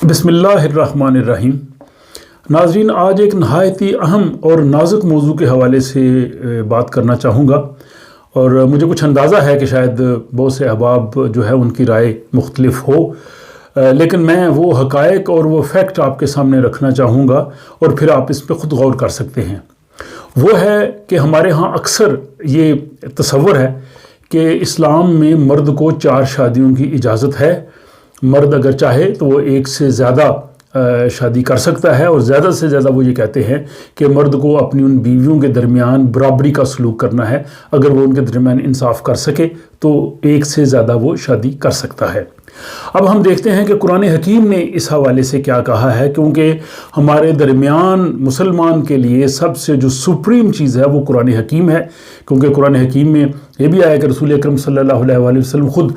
بسم اللہ الرحمن الرحیم۔ ناظرین، آج ایک نہایت ہی اہم اور نازک موضوع کے حوالے سے بات کرنا چاہوں گا، اور مجھے کچھ اندازہ ہے کہ شاید بہت سے احباب جو ہے ان کی رائے مختلف ہو، لیکن میں وہ حقائق اور وہ فیکٹ آپ کے سامنے رکھنا چاہوں گا اور پھر آپ اس پہ خود غور کر سکتے ہیں۔ وہ ہے کہ ہمارے ہاں اکثر یہ تصور ہے کہ اسلام میں مرد کو 4 شادیوں کی اجازت ہے۔ مرد اگر چاہے تو وہ 1 سے زیادہ شادی کر سکتا ہے، اور زیادہ سے زیادہ وہ یہ کہتے ہیں کہ مرد کو اپنی ان بیویوں کے درمیان برابری کا سلوک کرنا ہے۔ اگر وہ ان کے درمیان انصاف کر سکے تو 1 سے زیادہ وہ شادی کر سکتا ہے۔ اب ہم دیکھتے ہیں کہ قرآن حکیم نے اس حوالے سے کیا کہا ہے، کیونکہ ہمارے درمیان مسلمان کے لیے سب سے جو سپریم چیز ہے وہ قرآن حکیم ہے، کیونکہ قرآن حکیم میں یہ بھی آیا کہ رسول اکرم صلی اللہ علیہ وآلہ وسلم خود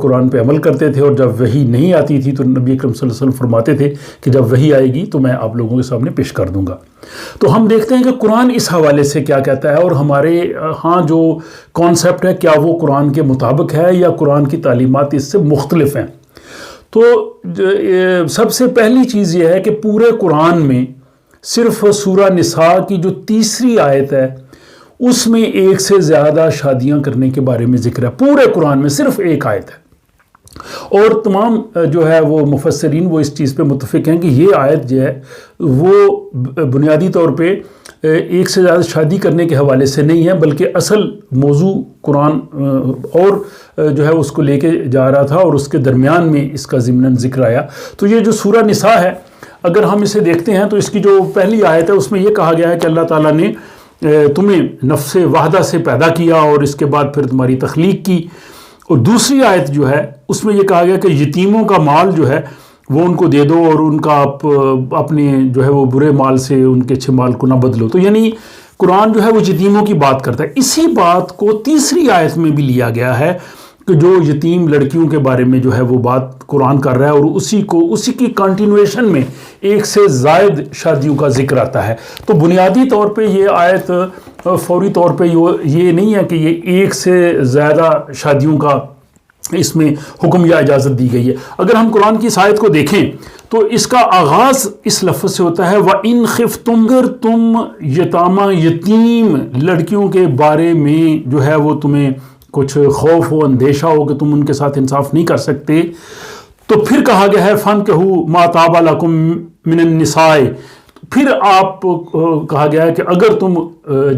قرآن پہ عمل کرتے تھے، اور جب وحی نہیں آتی تھی تو نبی اکرم صلی اللہ علیہ وسلم فرماتے تھے کہ جب وحی آئے گی تو میں آپ لوگوں کے سامنے پیش کر دوں گا۔ تو ہم دیکھتے ہیں کہ قرآن اس حوالے سے کیا کہتا ہے، اور ہمارے ہاں جو کانسیپٹ ہے کیا وہ قرآن کے مطابق ہے یا قرآن کی تعلیمات اس سے مختلف ہیں۔ تو سب سے پہلی چیز یہ ہے کہ پورے قرآن میں صرف سورہ نساء کی جو 3ری آیت ہے اس میں 1 سے زیادہ شادیاں کرنے کے بارے میں ذکر ہے۔ پورے قرآن میں صرف 1 آیت ہے، اور تمام جو ہے وہ مفسرین وہ اس چیز پہ متفق ہیں کہ یہ آیت جو ہے وہ بنیادی طور پہ 1 سے زیادہ شادی کرنے کے حوالے سے نہیں ہے، بلکہ اصل موضوع قرآن اور جو ہے اس کو لے کے جا رہا تھا، اور اس کے درمیان میں اس کا ضمناً ذکر آیا۔ تو یہ جو سورہ نساء ہے، اگر ہم اسے دیکھتے ہیں تو اس کی جو پہلی آیت ہے اس میں یہ کہا گیا ہے کہ اللہ تعالیٰ نے تمہیں نفس واحدہ سے پیدا کیا اور اس کے بعد پھر تمہاری تخلیق کی۔ اور دوسری آیت جو ہے اس میں یہ کہا گیا کہ یتیموں کا مال جو ہے وہ ان کو دے دو، اور ان کا اپنے جو ہے وہ برے مال سے ان کے اچھے مال کو نہ بدلو۔ تو یعنی قرآن جو ہے وہ یتیموں کی بات کرتا ہے۔ اسی بات کو 3ری آیت میں بھی لیا گیا ہے کہ جو یتیم لڑکیوں کے بارے میں جو ہے وہ بات قرآن کر رہا ہے، اور اسی کی کنٹینویشن میں 1 سے زائد شادیوں کا ذکر آتا ہے۔ تو بنیادی طور پہ یہ آیت فوری طور پہ یہ نہیں ہے کہ یہ 1 سے زیادہ شادیوں کا اس میں حکم یا اجازت دی گئی ہے۔ اگر ہم قرآن کی اس آیت کو دیکھیں تو اس کا آغاز اس لفظ سے ہوتا ہے وَإِنْ خِفْتُمْ، اگر تم یتامہ یتیم لڑکیوں کے بارے میں جو ہے وہ تمہیں کچھ خوف ہو، اندیشہ ہو کہ تم ان کے ساتھ انصاف نہیں کر سکتے، تو پھر کہا گیا ہے فَانْكِحُوا مَا طَابَ لَكُم مِّنَ النِّسَاءِ۔ پھر آپ کہا گیا ہے کہ اگر تم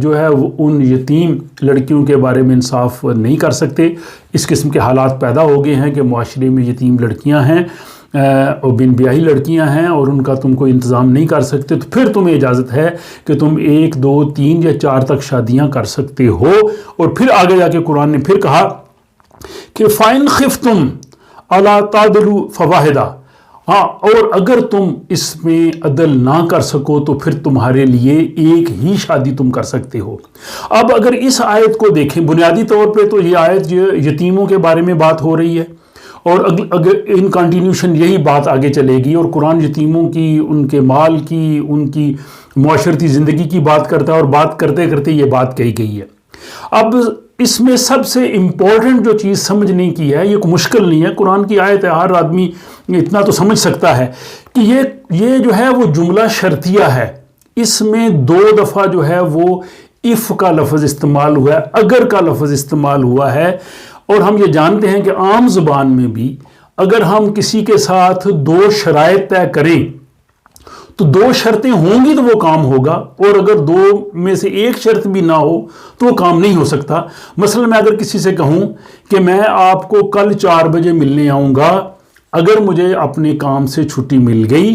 جو ہے ان یتیم لڑکیوں کے بارے میں انصاف نہیں کر سکتے، اس قسم کے حالات پیدا ہو گئے ہیں کہ معاشرے میں یتیم لڑکیاں ہیں اور بن بیاہی لڑکیاں ہیں، اور ان کا تم کوئی انتظام نہیں کر سکتے، تو پھر تمہیں اجازت ہے کہ تم 1 2 3 یا 4 تک شادیاں کر سکتے ہو۔ اور پھر آگے جا کے قرآن نے پھر کہا کہ فَإِنْ خِفْتُمْ أَلَّا تَعْدِلُوا فَوَاحِدَةً، ہاں، اور اگر تم اس میں عدل نہ کر سکو تو پھر تمہارے لیے 1 ہی شادی تم کر سکتے ہو۔ اب اگر اس آیت کو دیکھیں بنیادی طور پہ تو یہ آیت یتیموں کے بارے میں بات ہو رہی ہے، اور اگر ان کنٹینیوشن یہی بات آگے چلے گی، اور قرآن یتیموں کی، ان کے مال کی، ان کی معاشرتی زندگی کی بات کرتا ہے، اور بات کرتے کرتے یہ بات کہی گئی ہے۔ اب اس میں سب سے امپورٹنٹ جو چیز سمجھنے کی ہے، یہ کوئی مشکل نہیں ہے، قرآن کی آیت ہے، ہر آدمی اتنا تو سمجھ سکتا ہے کہ یہ جو ہے وہ جملہ شرطیہ ہے۔ اس میں 2 دفعہ جو ہے وہ اف کا لفظ استعمال ہوا ہے، اگر کا لفظ استعمال ہوا ہے، اور ہم یہ جانتے ہیں کہ عام زبان میں بھی اگر ہم کسی کے ساتھ 2 شرائط طے کریں تو 2 شرطیں ہوں گی تو وہ کام ہوگا، اور اگر 2 میں سے 1 شرط بھی نہ ہو تو وہ کام نہیں ہو سکتا۔ مثلا میں اگر کسی سے کہوں کہ میں آپ کو کل 4 بجے ملنے آؤں گا، اگر مجھے اپنے کام سے چھٹی مل گئی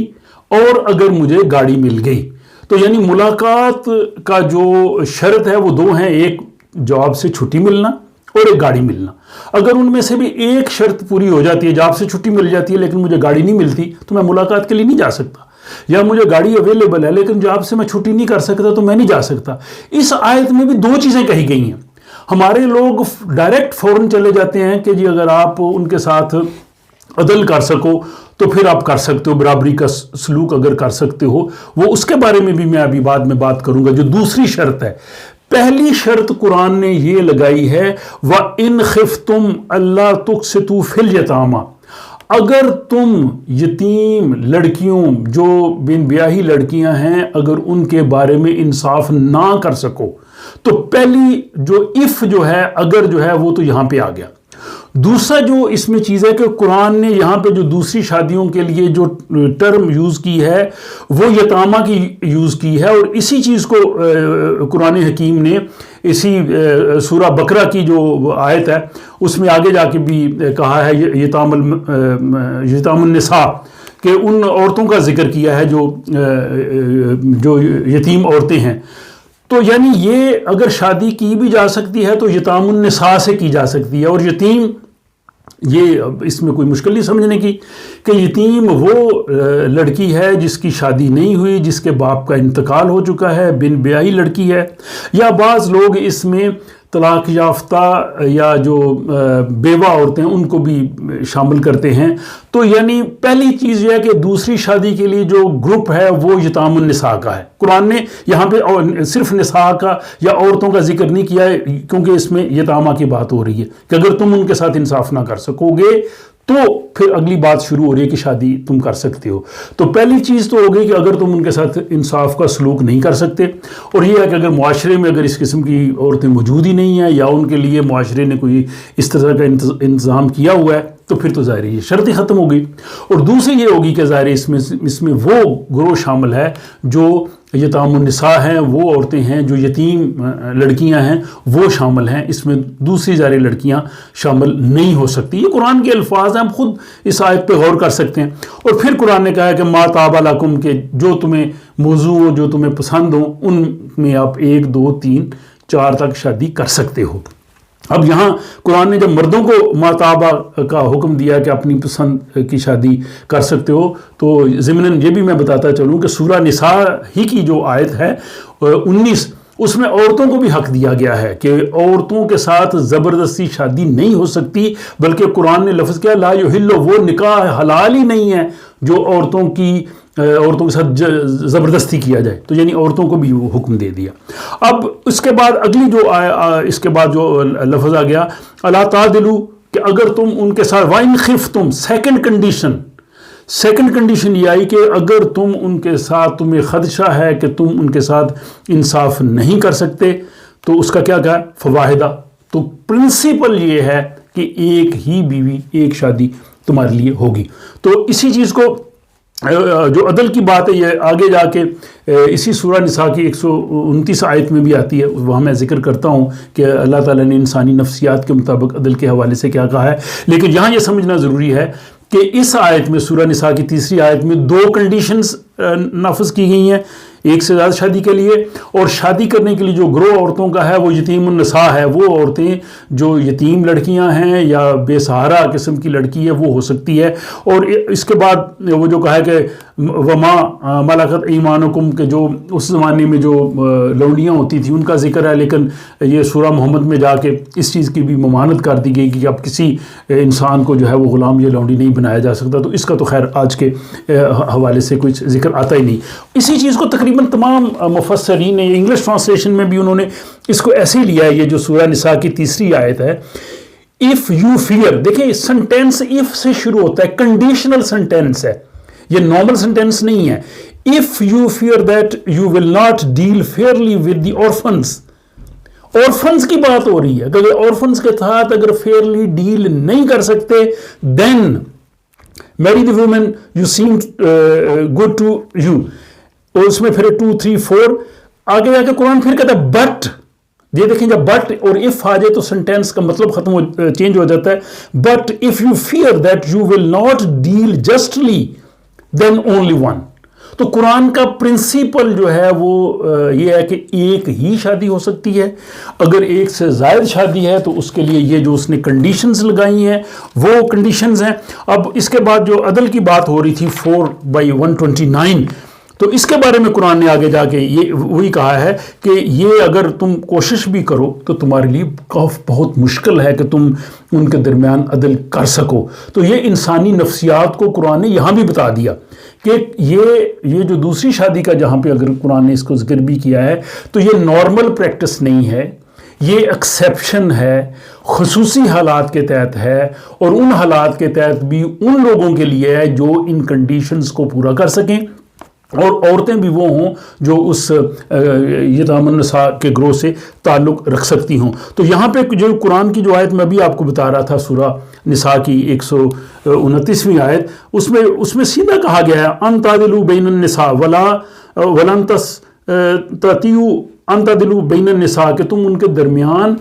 اور اگر مجھے گاڑی مل گئی، تو یعنی ملاقات کا جو شرط ہے وہ 2 ہیں، ایک جاب سے چھٹی ملنا اور ایک گاڑی ملنا۔ اگر ان میں سے بھی 1 شرط پوری ہو جاتی ہے، جاب سے چھٹی مل جاتی ہے لیکن مجھے گاڑی نہیں ملتی، تو میں ملاقات کے لیے نہیں جا سکتا، یا مجھے گاڑی اویلیبل ہے لیکن جاب سے میں چھٹی نہیں کر سکتا تو میں نہیں جا سکتا۔ اس آیت میں بھی 2 چیزیں کہی گئی ہیں۔ ہمارے لوگ ڈائریکٹ فوراً چلے جاتے ہیں کہ جی اگر آپ ان کے ساتھ عدل کر سکو تو پھر آپ کر سکتے ہو، برابری کا سلوک اگر کر سکتے ہو، وہ اس کے بارے میں بھی میں ابھی بعد میں بات کروں گا۔ جو دوسری شرط ہے، پہلی شرط قرآن نے یہ لگائی ہے وَإِنْ خِفْتُمْ أَلَّا تُقْسِطُوا فِي الْيَتَامَى، اگر تم یتیم لڑکیوں جو بن بیاہی لڑکیاں ہیں اگر ان کے بارے میں انصاف نہ کر سکو تو پہلی جو اف جو ہے اگر جو ہے وہ تو یہاں پہ آ گیا. دوسرا جو اس میں چیز ہے کہ قرآن نے یہاں پہ جو دوسری شادیوں کے لیے جو ٹرم یوز کی ہے وہ یتامہ کی یوز کی ہے، اور اسی چیز کو قرآن حکیم نے اسی سورہ بقرہ کی جو آیت ہے اس میں آگے جا کے بھی کہا ہے یتام النساء، کہ ان عورتوں کا ذکر کیا ہے جو یتیم عورتیں ہیں. تو یعنی یہ اگر شادی کی بھی جا سکتی ہے تو یتام النساء سے کی جا سکتی ہے. اور یتیم، یہ اس میں کوئی مشکل نہیں سمجھنے کی کہ یتیم وہ لڑکی ہے جس کی شادی نہیں ہوئی، جس کے باپ کا انتقال ہو چکا ہے، بن بیاہی لڑکی ہے، یا بعض لوگ اس میں طلاق یافتہ یا جو بیوہ عورتیں ان کو بھی شامل کرتے ہیں. تو یعنی پہلی چیز یہ ہے کہ دوسری شادی کے لیے جو گروپ ہے وہ یتام النساء کا ہے. قرآن نے یہاں پہ صرف نساء کا یا عورتوں کا ذکر نہیں کیا ہے کیونکہ اس میں یتامہ کی بات ہو رہی ہے کہ اگر تم ان کے ساتھ انصاف نہ کر سکو گے تو پھر اگلی بات شروع ہو رہی ہے کہ شادی تم کر سکتے ہو. تو پہلی چیز تو ہو گئی کہ اگر تم ان کے ساتھ انصاف کا سلوک نہیں کر سکتے، اور یہ ہے کہ اگر معاشرے میں اگر اس قسم کی عورتیں موجود ہی نہیں ہیں یا ان کے لیے معاشرے نے کوئی اس طرح کا انتظام کیا ہوا ہے تو پھر تو ظاہر یہ شرط ہی ختم ہو گئی. اور دوسری یہ ہوگی کہ ظاہر اس میں وہ گروہ شامل ہے جو یتام النساء ہیں، وہ عورتیں ہیں جو یتیم لڑکیاں ہیں وہ شامل ہیں. اس میں دوسری ظاہر لڑکیاں شامل نہیں ہو سکتی. یہ قرآن کے الفاظ ہیں، ہم خود اس آیت پہ غور کر سکتے ہیں. اور پھر قرآن نے کہا ہے کہ ما طاب لکم، کہ جو تمہیں موضوع ہو، جو تمہیں پسند ہو، ان میں آپ 1 2 3 4 تک شادی کر سکتے ہو. اب یہاں قرآن نے جب مردوں کو ما طاب کا حکم دیا کہ اپنی پسند کی شادی کر سکتے ہو، تو ضمناً یہ بھی میں بتاتا چلوں کہ سورہ نساء ہی کی جو آیت ہے 19، اس میں عورتوں کو بھی حق دیا گیا ہے کہ عورتوں کے ساتھ زبردستی شادی نہیں ہو سکتی، بلکہ قرآن نے لفظ کیا لا یحل، وہ نکاح حلال ہی نہیں ہے جو عورتوں کے ساتھ زبردستی کیا جائے. تو یعنی عورتوں کو بھی وہ حکم دے دیا. اب اس کے بعد اگلی جو اس کے بعد جو لفظ آ گیا الا تعدلوا، کہ اگر تم ان کے ساتھ وَإِنْ خِفْتُمْ، سیکنڈ کنڈیشن یہ آئی کہ اگر تم ان کے ساتھ تمہیں خدشہ ہے کہ تم ان کے ساتھ انصاف نہیں کر سکتے تو اس کا کیا کہا فواحدہ. تو پرنسپل یہ ہے کہ ایک ہی بیوی، ایک شادی تمہارے لیے ہوگی. تو اسی چیز کو جو عدل کی بات ہے یہ آگے جا کے اسی سورہ نساء کی 129 آیت میں بھی آتی ہے، وہاں میں ذکر کرتا ہوں کہ اللہ تعالیٰ نے انسانی نفسیات کے مطابق عدل کے حوالے سے کیا کہا ہے. لیکن یہاں یہ سمجھنا ضروری ہے کہ اس آیت میں سورہ نساء کی 3 آیت میں 2 کنڈیشنز نافذ کی گئی ہیں ایک سے زیادہ شادی کے لیے. اور شادی کرنے کے لیے جو گروہ عورتوں کا ہے وہ یتیم النساء ہے، وہ عورتیں جو یتیم لڑکیاں ہیں یا بے سہارا قسم کی لڑکی ہے وہ ہو سکتی ہے. اور اس کے بعد وہ جو کہا ہے کہ وما ملکت ایمانکم، کہ جو اس زمانے میں جو لونڈیاں ہوتی تھیں ان کا ذکر ہے، لیکن یہ سورہ محمد میں جا کے اس چیز کی بھی ممانعت کر دی گئی کہ اب کسی انسان کو جو ہے وہ غلام یا لونڈی نہیں بنایا جا سکتا. تو اس کا تو خیر آج کے حوالے سے کچھ ذکر آتا ہی نہیں. اسی چیز کو تقریباً تمام مفسرین نے انگلش ٹرانسلیشن میں بھی انہوں نے اس کو ایسے ہی لیا ہے. یہ جو سورہ نساء کی 3 آیت ہے، if you fear، دیکھیں سنٹینس if سے شروع ہوتا ہے، کنڈیشنل سنٹینس ہے، یہ نارمل سنٹینس نہیں ہے. if you fear that you will not deal fairly with the orphans، orphans کی بات ہو رہی ہے کہ orphans کے ساتھ اگر fairly ڈیل نہیں کر سکتے then marry the women you seem good to you. اور اس میں پھر 2 3 4 آگے جا کے قرآن پھر کہتا ہے بٹ، یہ دیکھیں جب بٹ اور اف آ جائے تو سنٹینس کا مطلب چینج ہو جاتا ہے. But if you fear that you will not deal justly then only one. تو قرآن کا پرنسپل جو ہے وہ یہ ہے کہ ایک ہی شادی ہو سکتی ہے. اگر ایک سے زائد شادی ہے تو اس کے لیے یہ جو اس نے کنڈیشنز لگائی ہیں وہ کنڈیشنز ہیں. اب اس کے بعد جو عدل کی بات ہو رہی تھی 4/129، تو اس کے بارے میں قرآن نے آگے جا کے یہ وہی کہا ہے کہ یہ اگر تم کوشش بھی کرو تو تمہارے لیے بہت مشکل ہے کہ تم ان کے درمیان عدل کر سکو. تو یہ انسانی نفسیات کو قرآن نے یہاں بھی بتا دیا کہ یہ جو دوسری شادی کا جہاں پہ اگر قرآن نے اس کو ذکر بھی کیا ہے تو یہ نارمل پریکٹس نہیں ہے، یہ ایکسیپشن ہے، خصوصی حالات کے تحت ہے، اور ان حالات کے تحت بھی ان لوگوں کے لیے ہے جو ان کنڈیشنز کو پورا کر سکیں، اور عورتیں بھی وہ ہوں جو اس یتامى النساء کے گروہ سے تعلق رکھ سکتی ہوں۔ تو یہاں پہ جو قرآن کی جو آیت میں بھی آپ کو بتا رہا تھا، سورہ نساء کی 129ویں آیت، اس میں سیدھا کہا گیا ہے ان تعدلوا بین النساء ولن تستطيعوا ان تعدلوا بین النساء، کہ تم ان کے درمیان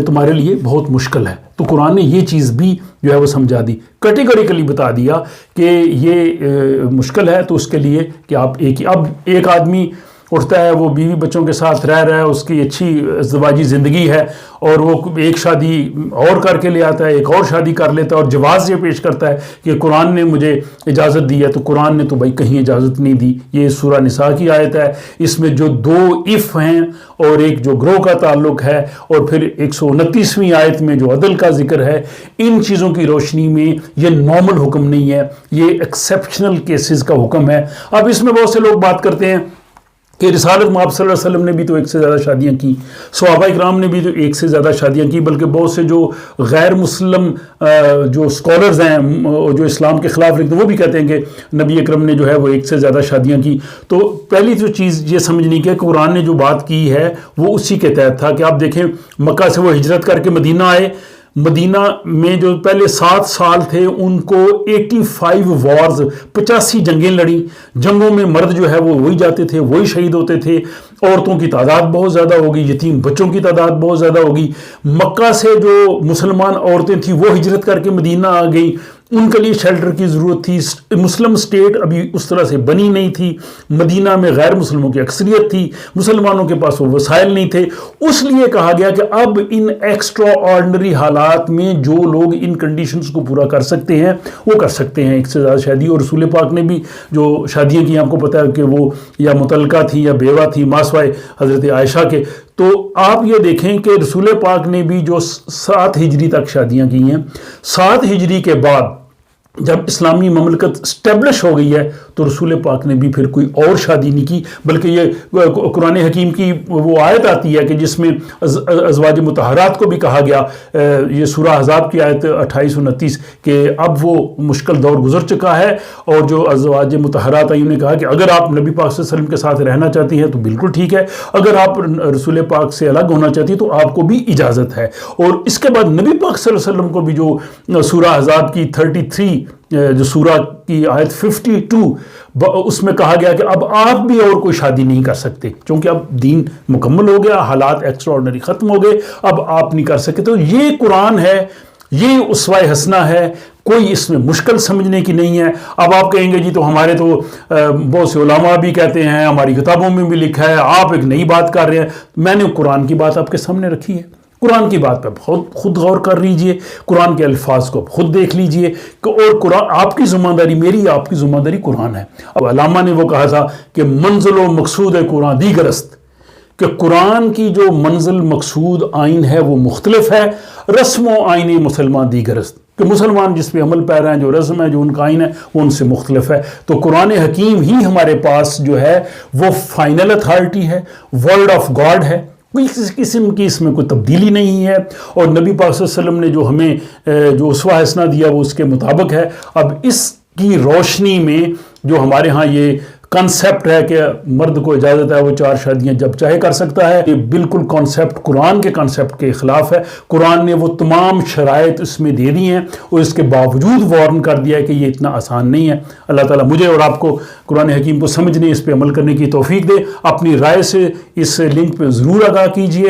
تمہارے لیے بہت مشکل ہے۔ تو قرآن نے یہ چیز بھی جو ہے وہ سمجھا دی، کیٹیگوریکلی بتا دیا کہ یہ مشکل ہے، تو اس کے لیے کہ آپ اب ایک آدمی اٹھتا ہے، وہ بیوی بچوں کے ساتھ رہ رہا ہے، اس کی اچھی ازدواجی زندگی ہے، اور وہ ایک شادی اور کر کے لے آتا ہے، ایک اور شادی کر لیتا ہے، اور جواز یہ پیش کرتا ہے کہ قرآن نے مجھے اجازت دی ہے۔ تو قرآن نے تو بھائی کہیں اجازت نہیں دی۔ یہ سورہ نساء کی آیت ہے، اس میں جو 2 اف ہیں اور ایک جو گروہ کا تعلق ہے، اور پھر 129ویں آیت میں جو عدل کا ذکر ہے، ان چیزوں کی روشنی میں یہ نارمل حکم نہیں ہے، یہ ایکسیپشنل کیسز کا حکم ہے۔ اب اس میں بہت سے لوگ بات کرتے ہیں کہ رسالت میں آپ صلی اللہ علیہ وسلم نے بھی تو 1 سے زیادہ شادیاں کی، صحابہ اکرام نے بھی تو 1 سے زیادہ شادیاں کی، بلکہ بہت سے جو غیر مسلم جو اسکالرز ہیں جو اسلام کے خلاف لکھتے ہیں، وہ بھی کہتے ہیں کہ نبی اکرم نے جو ہے وہ 1 سے زیادہ شادیاں کی۔ تو پہلی جو چیز یہ سمجھنی کہ قرآن نے جو بات کی ہے وہ اسی کے تحت تھا کہ آپ دیکھیں مکہ سے وہ ہجرت کر کے مدینہ آئے، مدینہ میں جو پہلے 7 سال تھے ان کو 85 وارز 85 جنگیں لڑیں، جنگوں میں مرد جو ہے وہ وہی جاتے تھے، وہی شہید ہوتے تھے، عورتوں کی تعداد بہت زیادہ ہوگی، یتیم بچوں کی تعداد بہت زیادہ ہوگی۔ مکہ سے جو مسلمان عورتیں تھیں وہ ہجرت کر کے مدینہ آ گئی، ان کے لیے شیلٹر کی ضرورت تھی، مسلم سٹیٹ ابھی اس طرح سے بنی نہیں تھی، مدینہ میں غیر مسلموں کی اکثریت تھی، مسلمانوں کے پاس وہ وسائل نہیں تھے، اس لیے کہا گیا کہ اب ان ایکسٹرا آرڈنری حالات میں جو لوگ ان کنڈیشنز کو پورا کر سکتے ہیں وہ کر سکتے ہیں 1 سے زیادہ شادی۔ اور رسول پاک نے بھی جو شادیاں کی، آپ کو پتہ ہے کہ وہ یا مطلقہ تھی یا بیوہ تھی، ماسوائے حضرت عائشہ کے۔ تو آپ یہ دیکھیں کہ رسول پاک نے بھی جو 7 ہجری تک شادیاں کی ہیں، 7 ہجری کے بعد جب اسلامی مملکت اسٹیبلش ہو گئی ہے تو رسول پاک نے بھی پھر کوئی اور شادی نہیں کی، بلکہ یہ قرآن حکیم کی وہ آیت آتی ہے کہ جس میں ازواج مطہرات کو بھی کہا گیا، یہ سورہ احزاب کی آیت 28-29، کہ اب وہ مشکل دور گزر چکا ہے، اور جو ازواج مطہرات آئی انہوں نے کہا کہ اگر آپ نبی پاک صلی اللہ علیہ وسلم کے ساتھ رہنا چاہتی ہیں تو بالکل ٹھیک ہے، اگر آپ رسول پاک سے الگ ہونا چاہتی ہیں تو آپ کو بھی اجازت ہے۔ اور اس کے بعد نبی پاک صلی اللہ علیہ وسلم کو بھی جو سورہ احزاب کی 33 جو سورہ کی آیت 52 اس میں کہا گیا کہ اب آپ بھی اور کوئی شادی نہیں کر سکتے، چونکہ اب دین مکمل ہو گیا، حالات ایکسٹرا آرڈنری ختم ہو گئے، اب آپ نہیں کر سکتے۔ تو یہ قرآن ہے، یہ اسوہ حسنہ ہے، کوئی اس میں مشکل سمجھنے کی نہیں ہے۔ اب آپ کہیں گے جی تو ہمارے تو بہت سے علماء بھی کہتے ہیں، ہماری کتابوں میں بھی لکھا ہے، آپ ایک نئی بات کر رہے ہیں۔ میں نے قرآن کی بات آپ کے سامنے رکھی ہے، قرآن کی بات پہ خود غور کر لیجئے، قرآن کے الفاظ کو خود دیکھ لیجئے، اور قرآن آپ کی ذمہ داری، میری آپ کی ذمہ داری قرآن ہے۔ اب علامہ نے وہ کہا تھا کہ منزل و مقصود قرآن دیگر است، کہ قرآن کی جو منزل مقصود آئین ہے وہ مختلف ہے، رسم و آئین مسلمان دیگر است، کہ مسلمان جس پہ عمل پیرا ہیں، جو رسم ہے، جو ان کا آئین ہے وہ ان سے مختلف ہے۔ تو قرآن حکیم ہی ہمارے پاس جو ہے وہ فائنل اتھارٹی ہے، ورڈ آف گاڈ ہے، کوئی کسی قسم کی اس میں کوئی تبدیلی نہیں ہے، اور نبی پاک صلی اللہ علیہ وسلم نے جو ہمیں جو اسوہ حسنہ دیا وہ اس کے مطابق ہے۔ اب اس کی روشنی میں جو ہمارے ہاں یہ کانسیپٹ ہے کہ مرد کو اجازت ہے وہ 4 شادیاں جب چاہے کر سکتا ہے، یہ بالکل کانسیپٹ قرآن کے کانسیپٹ کے خلاف ہے۔ قرآن نے وہ تمام شرائط اس میں دے دی ہیں، اور اس کے باوجود وارن کر دیا ہے کہ یہ اتنا آسان نہیں ہے۔ اللہ تعالیٰ مجھے اور آپ کو قرآن حکیم کو سمجھنے، اس پہ عمل کرنے کی توفیق دے۔ اپنی رائے سے اس لنک پہ ضرور آگاہ کیجیے۔